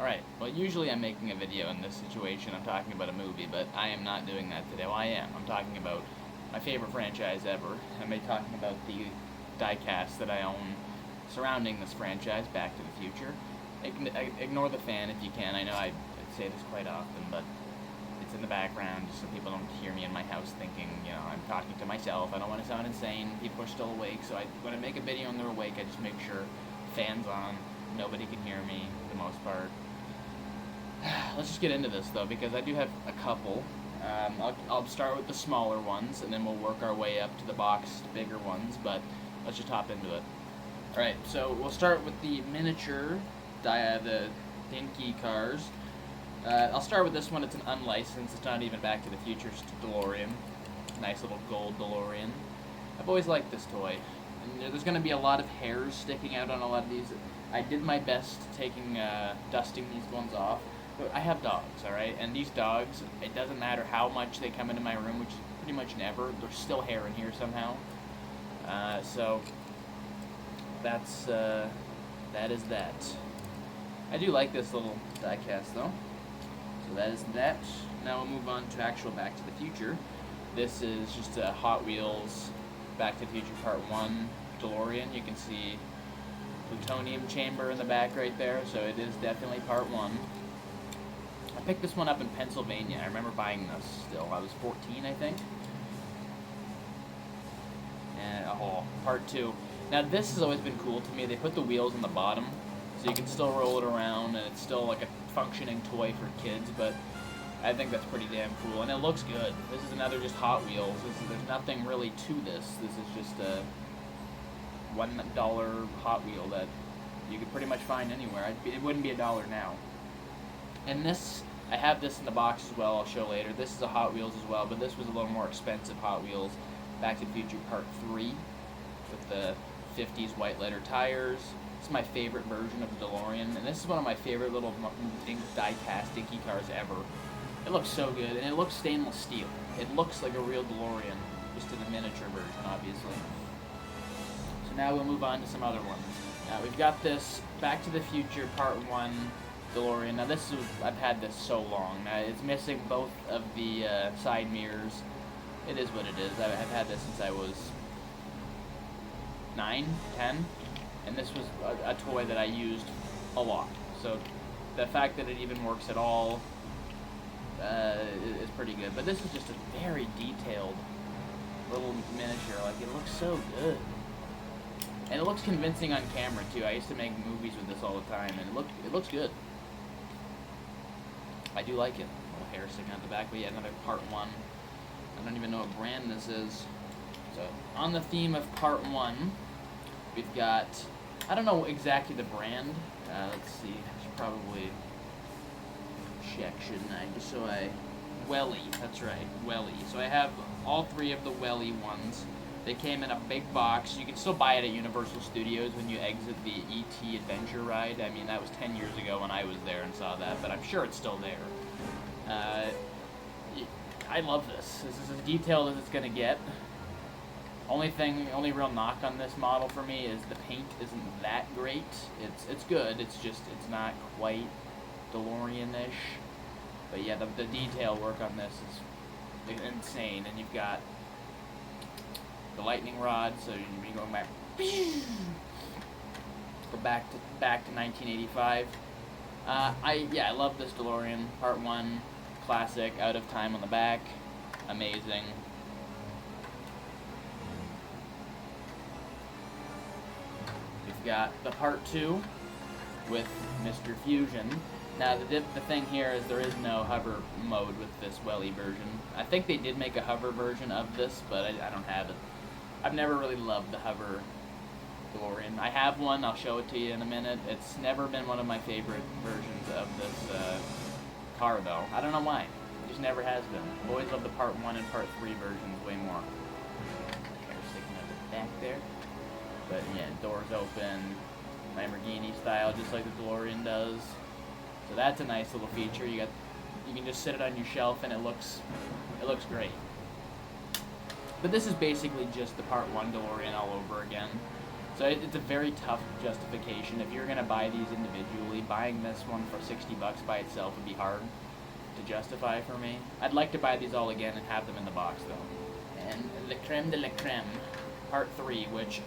Alright, well usually I'm making a video in this situation, I'm talking about a movie, but I am not doing that today. Well, I am. I'm talking about my favorite franchise ever. I'm talking about the diecast that I own surrounding this franchise, Back to the Future. Ignore the fan if you can. I know I say this quite often, but it's in the background just so people don't hear me in my house thinking, you know, I'm talking to myself. I don't want to sound insane. People are still awake, so when I make a video and they're awake, I just make sure fan's on. Nobody can hear me for the most part. Let's just get into this though, because I do have a couple. I'll start with the smaller ones, and then we'll work our way up to the boxed bigger ones, but let's just hop into it. Alright, so we'll start with the miniature, the dinky cars. I'll start with this one. It's an unlicensed, it's not even Back to the Future, it's a DeLorean. Nice little gold DeLorean. I've always liked this toy. And there's going to be a lot of hairs sticking out on a lot of these. I did my best dusting these ones off. But I have dogs, alright? And these dogs, it doesn't matter how much they come into my room, which is pretty much never, there's still hair in here somehow. So, that is that. I do like this little diecast though. So that is that. Now we'll move on to actual Back to the Future. This is just a Hot Wheels Back to the Future Part 1 DeLorean. You can see plutonium chamber in the back right there, so it is definitely Part 1. I picked this one up in Pennsylvania. I remember buying this still. I was 14, I think. And, Part 2. Now, this has always been cool to me. They put the wheels on the bottom, so you can still roll it around, and it's still like a functioning toy for kids, but I think that's pretty damn cool, and it looks good. This is another just Hot Wheels. There's nothing really to this. This is just a $1 Hot Wheel that you could pretty much find anywhere. It wouldn't be $1 now. And this, I have this in the box as well, I'll show later. This is a Hot Wheels as well, but this was a little more expensive Hot Wheels. Back to the Future Part 3 with the 50s white letter tires. This is my favorite version of the DeLorean, and this is one of my favorite little die-cast dinky cars ever. It looks so good, and it looks stainless steel. It looks like a real DeLorean, just in the miniature version, obviously. So now we'll move on to some other ones. Now we've got this Back to the Future Part 1 DeLorean. Now I've had this so long. It's missing both of the side mirrors. It is what it is. I've had this since I was 9, 10, and this was a toy that I used a lot. So the fact that it even works at all is pretty good. But this is just a very detailed little miniature. Like, it looks so good. And it looks convincing on camera too. I used to make movies with this all the time, and it looks good. I do like it. A little hair sticking out the back, but yeah, another Part 1. I don't even know what brand this is. So, on the theme of Part 1, we've got, I don't know exactly the brand. Let's see, I should probably check, shouldn't I? Just so Welly, that's right, Welly. So I have all 3 of the Welly ones. They came in a big box. You can still buy it at Universal Studios when you exit the E.T. Adventure ride. I mean, that was 10 years ago when I was there and saw that, but I'm sure it's still there. I love this. This is as detailed as it's going to get. Only real knock on this model for me is the paint isn't that great. It's good. It's not quite DeLorean-ish. But yeah, the detail work on this is insane. And you've got the lightning rod, so you'd be going back. Go back to 1985. I love this DeLorean. Part 1, classic, out of time on the back, amazing. We've got the Part 2 with Mr. Fusion. Now the thing here is there is no hover mode with this Welly version. I think they did make a hover version of this, but I don't have it. I've never really loved the hover DeLorean. I have one, I'll show it to you in a minute. It's never been one of my favorite versions of this car though. I don't know why. It just never has been. I've always loved the Part 1 and Part 3 versions way more. Hair sticking out the back there. But yeah, doors open, Lamborghini style, just like the DeLorean does. So that's a nice little feature. You can just sit it on your shelf and it looks great. But this is basically just the Part 1 DeLorean all over again. So it's a very tough justification. If you're going to buy these individually, buying this one for $60 by itself would be hard to justify for me. I'd like to buy these all again and have them in the box though. And the creme de la creme, part 3, which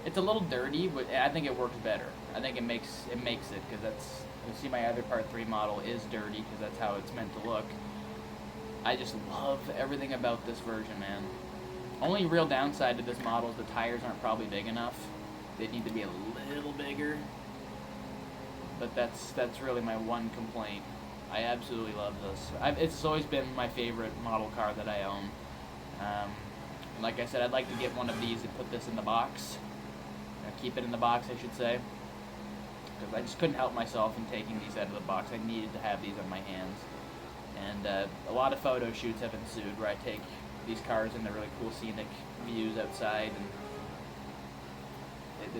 it's a little dirty, but I think it works better. I think it makes it, because that's, you see my other part 3 model is dirty because that's how it's meant to look. I just love everything about this version, man. Only real downside to this model is the tires aren't probably big enough. They need to be a little bigger. But that's really my one complaint. I absolutely love this. It's always been my favorite model car that I own. Like I said, I'd like to get one of these and put this in the box. Keep it in the box, I should say. Because I just couldn't help myself in taking these out of the box. I needed to have these on my hands. And a lot of photo shoots have ensued where I take these cars into really cool scenic views outside, and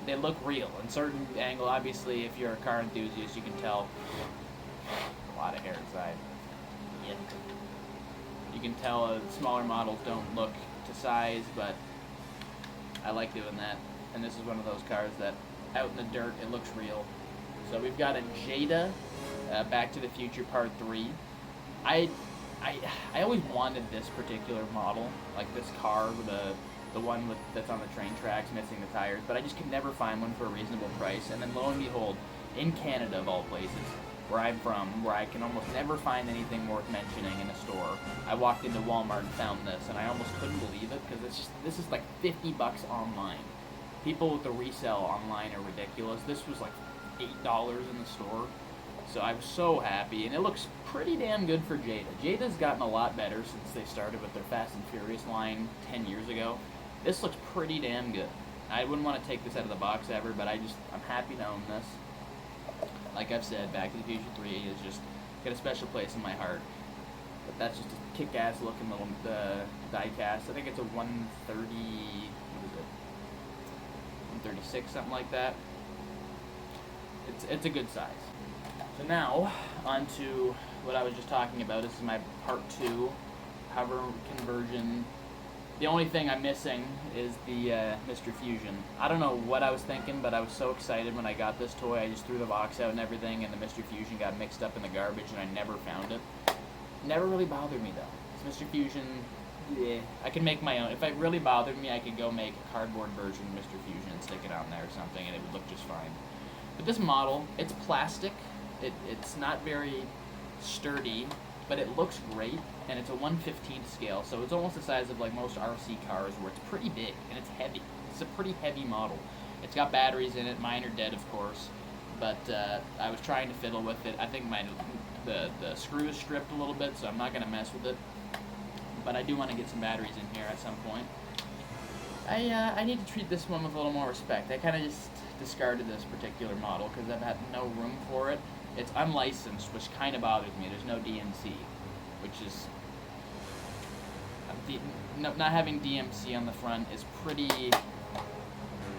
they look real. In certain angle, obviously, if you're a car enthusiast, you can tell a lot of hair inside. Yeah. You can tell smaller models don't look to size, but I like doing that. And this is one of those cars that, out in the dirt, it looks real. So we've got a Jada, Back to the Future Part 3. I always wanted this particular model, like this car, the one that's on the train tracks, missing the tires, but I just could never find one for a reasonable price. And then lo and behold, in Canada of all places, where I'm from, where I can almost never find anything worth mentioning in a store, I walked into Walmart and found this, and I almost couldn't believe it, because this is like $50 online. People with the resale online are ridiculous. This was like $8 in the store. So I was so happy, and it looks pretty damn good for Jada. Jada's gotten a lot better since they started with their Fast and Furious line 10 years ago. This looks pretty damn good. I wouldn't want to take this out of the box ever, but I'm happy to own this. Like I've said, Back to the Future 3 is just got a special place in my heart. But that's just a kick-ass looking little diecast. I think it's a 130, what is it? 136, something like that. It's a good size. So now, on to what I was just talking about. This is my part 2 hover conversion. The only thing I'm missing is the Mr. Fusion. I don't know what I was thinking, but I was so excited when I got this toy. I just threw the box out and everything, and the Mr. Fusion got mixed up in the garbage, and I never found it. Never really bothered me, though. This Mr. Fusion, yeah, I can make my own. If it really bothered me, I could go make a cardboard version of Mr. Fusion and stick it on there or something, and it would look just fine. But this model, it's plastic. It's not very sturdy, but it looks great, and it's a 1/15 scale, so it's almost the size of like most RC cars, where it's pretty big and it's heavy. It's a pretty heavy model. It's got batteries in it. Mine are dead, of course, but I was trying to fiddle with it. I think the screw is stripped a little bit, so I'm not going to mess with it, but I do want to get some batteries in here at some point. I need to treat this one with a little more respect. I kind of just discarded this particular model because I've had no room for it. It's unlicensed, which kind of bothers me. There's no DMC, which is... not having DMC on the front is pretty...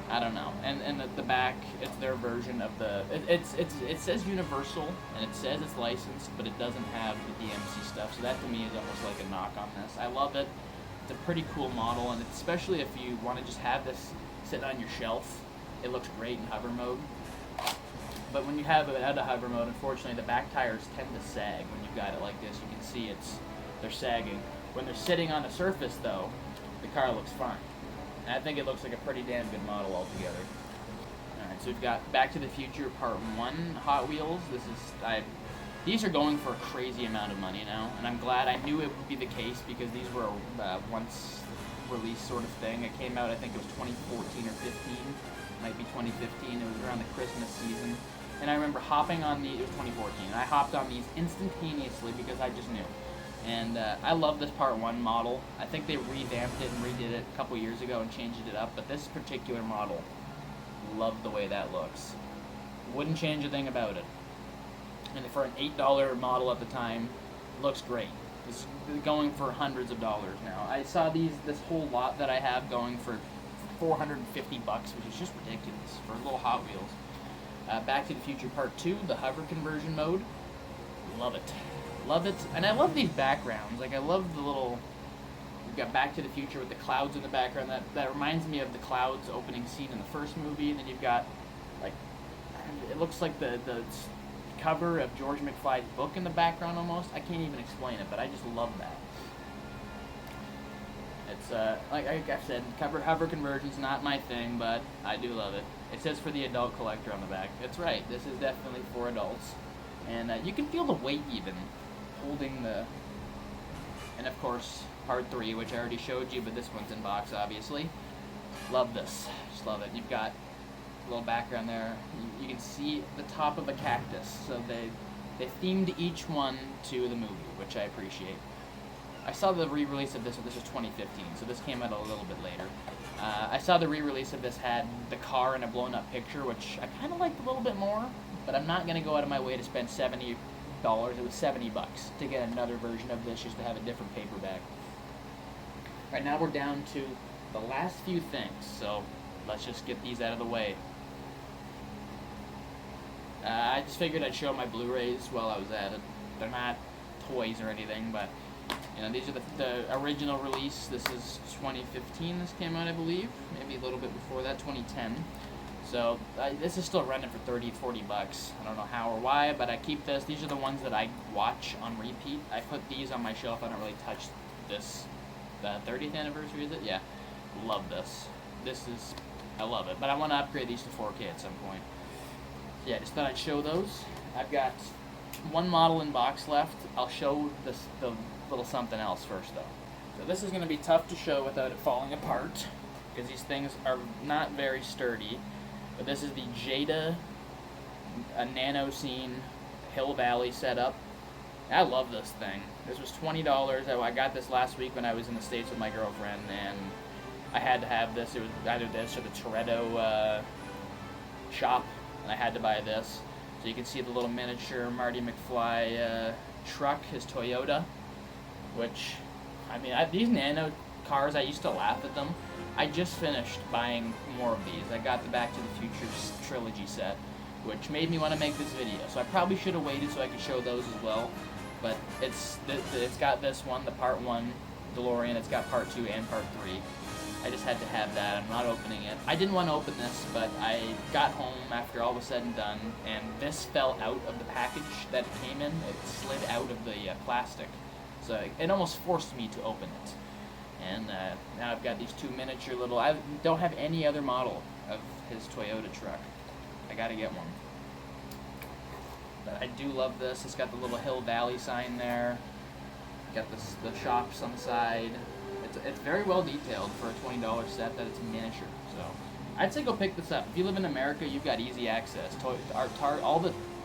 I don't know. And the back, it's their version of the... It says Universal, and it says it's licensed, but it doesn't have the DMC stuff, so that to me is almost like a knock on this. I love it. It's a pretty cool model, and especially if you want to just have this sitting on your shelf, it looks great in hover mode. But when you have it out of hover mode, unfortunately, the back tires tend to sag when you've got it like this. You can see they're sagging. When they're sitting on the surface, though, the car looks fine. And I think it looks like a pretty damn good model altogether. Alright, so we've got Back to the Future Part 1 Hot Wheels. These are going for a crazy amount of money now, and I'm glad. I knew it would be the case because these were a once release sort of thing. It came out, I think it was 2014 or 15. Might be 2015. It was around the Christmas season. And I remember hopping on these, it was 2014, and I hopped on these instantaneously because I just knew. And I love this Part 1 model. I think they revamped it and redid it a couple years ago and changed it up, but this particular model, love the way that looks. Wouldn't change a thing about it. And for an $8 model at the time, looks great. It's going for hundreds of dollars now. I saw this whole lot that I have going for $450, which is just ridiculous for little Hot Wheels. Back to the Future Part 2, the hover conversion mode. Love it. Love it. And I love these backgrounds. Like, I love the little You've got Back to the Future with the clouds in the background. That reminds me of the clouds opening scene in the first movie. And then you've got, like, it looks like the cover of George McFly's book in the background almost. I can't even explain it, but I just love that. It's, like I said, cover conversion's not my thing, but I do love it. It says for the adult collector on the back. That's right, this is definitely for adults. And you can feel the weight even, holding the... And of course, part 3, which I already showed you, but this one's in box, obviously. Love this. Just love it. You've got a little background there. You can see the top of a cactus. So they themed each one to the movie, which I appreciate. I saw the re-release of this. This was 2015, so this came out a little bit later. I saw the re-release of this had the car in a blown-up picture, which I kind of liked a little bit more, but I'm not going to go out of my way to spend $70. It was $70 to get another version of this, just to have a different paperback. Right now we're down to the last few things, so let's just get these out of the way. I just figured I'd show my Blu-rays while I was at it. They're not toys or anything, but you know, these are the original release. This is 2015 this came out, I believe. Maybe a little bit before that, 2010. So this is still running for $30, $40. I don't know how or why, but I keep this. These are the ones that I watch on repeat. I put these on my shelf. I don't really touch this. The 30th anniversary, is it? Yeah. Love this. I love it. But I want to upgrade these to 4K at some point. Yeah, just thought I'd show those. I've got one model in box left. I'll show the little something else first, though. So this is going to be tough to show without it falling apart, because these things are not very sturdy. But this is the Jada Nano scene Hill Valley setup. I love this thing. This was $20. I got this last week when I was in the States with my girlfriend, and I had to have this. It was either this or the Toretto shop, and I had to buy this. So you can see the little miniature Marty McFly truck, his Toyota, which, I mean, these Nano cars, I used to laugh at them. I just finished buying more of these. I got the Back to the Future trilogy set, which made me want to make this video. So I probably should have waited so I could show those as well. But it's got this one, the part 1 DeLorean. It's got part 2 and part 3. I just had to have that. I'm not opening it. I didn't want to open this, but I got home after all was said and done, and this fell out of the package that it came in. It slid out of the plastic. So it almost forced me to open it. And now I've got these two miniature little... I don't have any other model of his Toyota truck. I gotta get one. But I do love this. It's got the little Hill Valley sign there. Got the shops on the side. It's very well detailed for a $20 set that it's miniature. So I'd say go pick this up. If you live in America, you've got easy access. I'm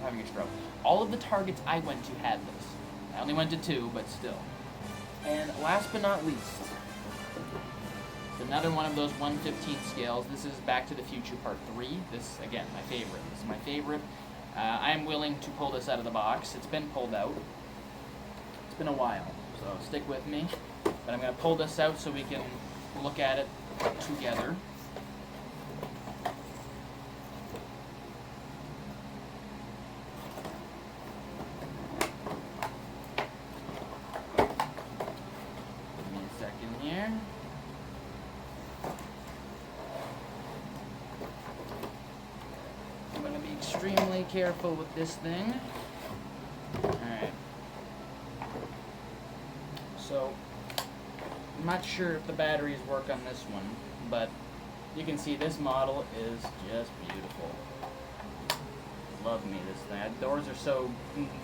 having a stroke. All of the Targets I went to had this. I only went to 2, but still. And last but not least, it's another one of those 1/15 scales. This is Back to the Future Part 3. This, again, my favorite. This is my favorite. I am willing to pull this out of the box. It's been pulled out. It's been a while, so stick with me. But I'm going to pull this out so we can look at it together. Give me a second here. I'm going to be extremely careful with this thing. Alright. So, I'm not sure if the batteries work on this one, but you can see this model is just beautiful. Love me this thing. The doors are so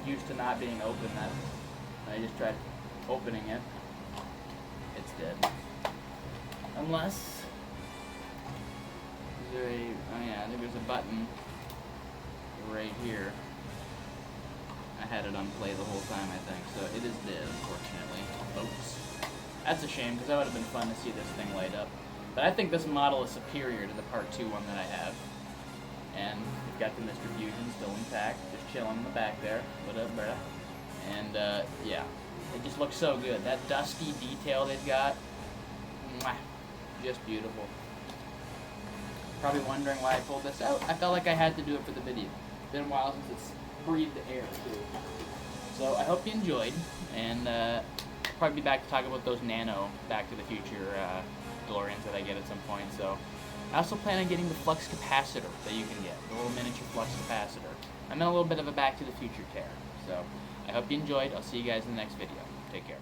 used to not being open that I just tried opening it. It's dead. Unless, is there a, oh yeah, I think there's a button right here. I had it on play the whole time, I think, so it is dead, unfortunately. Oops. That's a shame, because that would have been fun to see this thing light up. But I think this model is superior to the Part 2 one that I have. And we've got the Mr. Fusion still intact, just chilling in the back there. What up, bruh? And, yeah. It just looks so good. That dusty detail they've got, mwah, just beautiful. Probably wondering why I pulled this out. I felt like I had to do it for the video. It's been a while since it's breathed the air, too. So, I hope you enjoyed, and, probably be back to talk about those Nano Back to the Future DeLoreans that I get at some point. So I also plan on getting the flux capacitor that you can get, the little miniature flux capacitor. I'm in a little bit of a Back to the Future tear. So I hope you enjoyed. I'll see you guys in the next video. Take care.